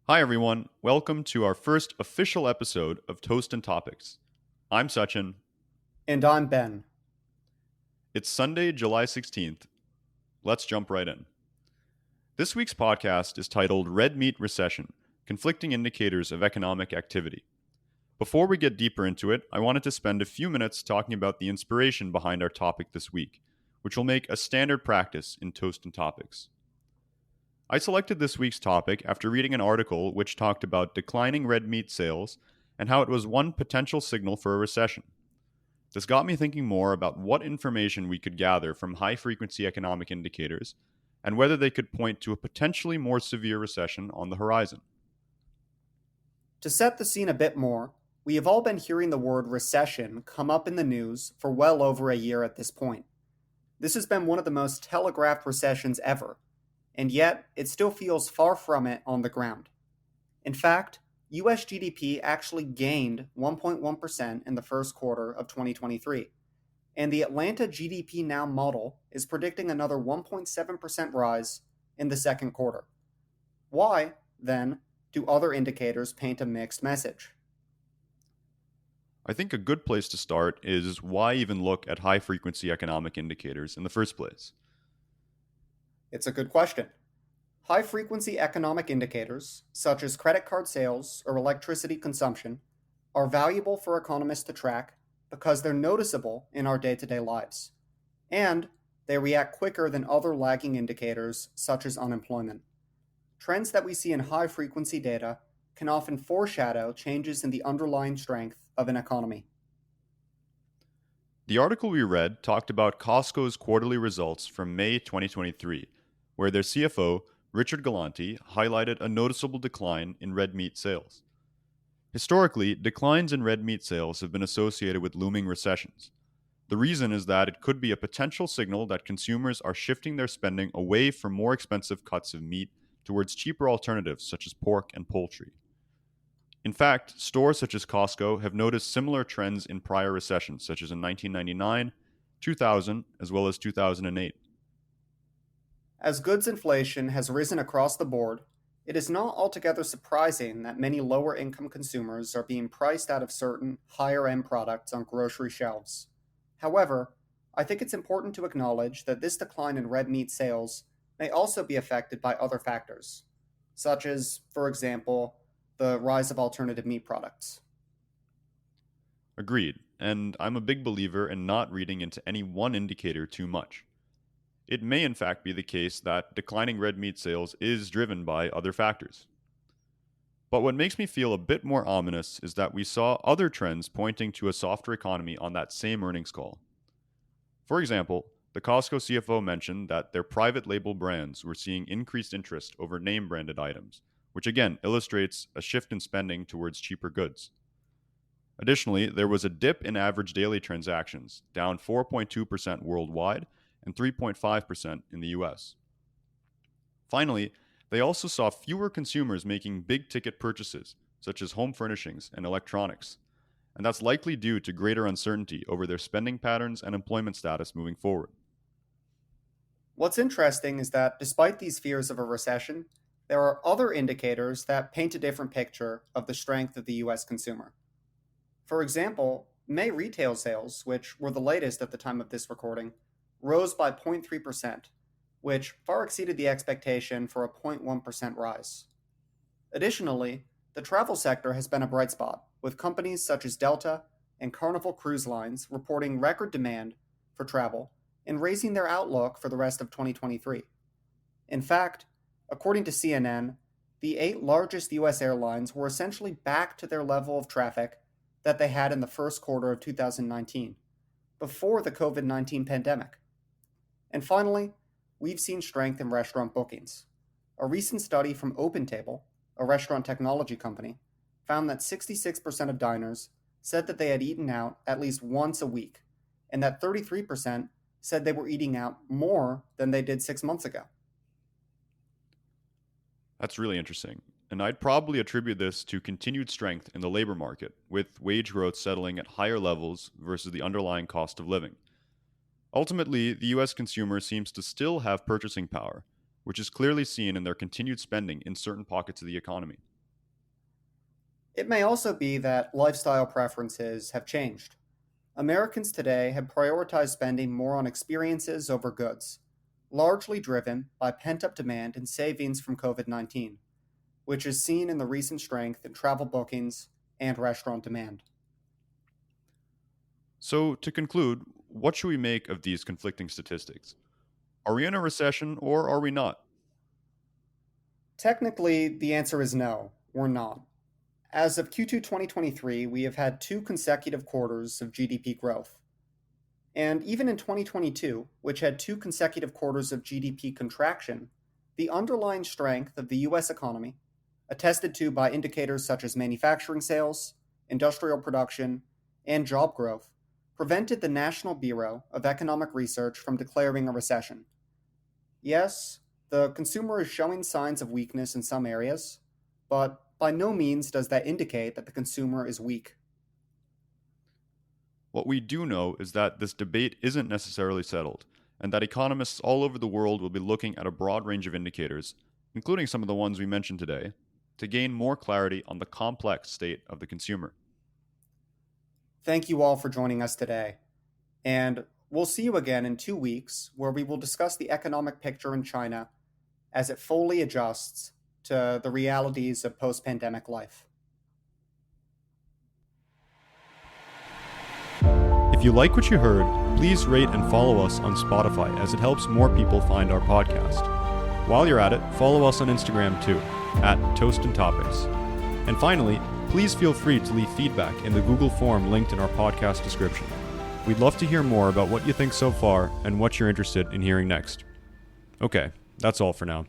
Hi, everyone. Welcome to our first official episode of Toast and Topics. I'm Sachin. And I'm Ben. It's Sunday, July 16th. Let's jump right in. This week's podcast is titled Red Meat Recession Conflicting Indicators of Economic Activity. Before we get deeper into it, I wanted to spend a few minutes talking about the inspiration behind our topic this week, which will make a standard practice in Toast and Topics. I selected this week's topic after reading an article which talked about declining red meat sales and how it was one potential signal for a recession. This got me thinking more about what information we could gather from high frequency economic indicators and whether they could point to a potentially more severe recession on the horizon. To set the scene a bit more, we have all been hearing the word recession come up in the news for well over a year at this point. This has been one of the most telegraphed recessions ever, and yet it still feels far from it on the ground. In fact, US GDP actually gained 1.1% in the first quarter of 2023, and the Atlanta GDP Now model is predicting another 1.7% rise in the second quarter. Why, then, do other indicators paint a mixed message? I think a good place to start is why even look at high frequency economic indicators in the first place? It's a good question. High frequency economic indicators, such as credit card sales or electricity consumption, are valuable for economists to track because they're noticeable in our day to day lives. And they react quicker than other lagging indicators, such as unemployment. Trends that we see in high frequency data can often foreshadow changes in the underlying strength of an economy. The article we read talked about Costco's quarterly results from May 2023, where their CFO, Richard Galanti, highlighted a noticeable decline in red meat sales. Historically, declines in red meat sales have been associated with looming recessions. The reason is that it could be a potential signal that consumers are shifting their spending away from more expensive cuts of meat towards cheaper alternatives such as pork and poultry. In fact, stores such as Costco have noticed similar trends in prior recessions, such as in 1999, 2000, as well as 2008. As goods inflation has risen across the board, it is not altogether surprising that many lower income consumers are being priced out of certain higher end products on grocery shelves. However, I think it's important to acknowledge that this decline in red meat sales may also be affected by other factors, such as, for example, the rise of alternative meat products. Agreed, and I'm a big believer in not reading into any one indicator too much. It may in fact be the case that declining red meat sales is driven by other factors. But what makes me feel a bit more ominous is that we saw other trends pointing to a softer economy on that same earnings call. For example, the Costco CFO mentioned that their private label brands were seeing increased interest over name branded items, which again illustrates a shift in spending towards cheaper goods. Additionally, there was a dip in average daily transactions, down 4.2% worldwide and 3.5% in the US. Finally, they also saw fewer consumers making big ticket purchases, such as home furnishings and electronics, and that's likely due to greater uncertainty over their spending patterns and employment status moving forward. What's interesting is that despite these fears of a recession, there are other indicators that paint a different picture of the strength of the US consumer. For example, May retail sales, which were the latest at the time of this recording, rose by 0.3%, which far exceeded the expectation for a 0.1% rise. Additionally, the travel sector has been a bright spot, with companies such as Delta and Carnival Cruise Lines reporting record demand for travel and raising their outlook for the rest of 2023. In fact, according to CNN, the eight largest US airlines were essentially back to their level of traffic that they had in the first quarter of 2019, before the COVID 19 pandemic. And finally, we've seen strength in restaurant bookings. A recent study from OpenTable, a restaurant technology company, found that 66% of diners said that they had eaten out at least once a week, and that 33% said they were eating out more than they did 6 months ago. That's really interesting. And I'd probably attribute this to continued strength in the labor market, with wage growth settling at higher levels versus the underlying cost of living. Ultimately, the US consumer seems to still have purchasing power, which is clearly seen in their continued spending in certain pockets of the economy. It may also be that lifestyle preferences have changed. Americans today have prioritized spending more on experiences over goods, largely driven by pent up demand and savings from COVID 19, which is seen in the recent strength in travel bookings and restaurant demand. So, to conclude, what should we make of these conflicting statistics? Are we in a recession or are we not? Technically, the answer is no, we're not. As of Q2 2023, we have had two consecutive quarters of GDP growth. And even in 2022, which had two consecutive quarters of GDP contraction, the underlying strength of the US economy, attested to by indicators such as manufacturing sales, industrial production, and job growth, prevented the National Bureau of Economic Research from declaring a recession. Yes, the consumer is showing signs of weakness in some areas, but by no means does that indicate that the consumer is weak. What we do know is that this debate isn't necessarily settled, and that economists all over the world will be looking at a broad range of indicators, including some of the ones we mentioned today, to gain more clarity on the complex state of the consumer. Thank you all for joining us today, and we'll see you again in 2 weeks where we will discuss the economic picture in China as it fully adjusts to the realities of post pandemic life. If you like what you heard, please rate and follow us on Spotify as it helps more people find our podcast. While you're at it, follow us on Instagram too, at Toast and Topics. And finally, please feel free to leave feedback in the Google form linked in our podcast description. We'd love to hear more about what you think so far and what you're interested in hearing next. Okay, that's all for now.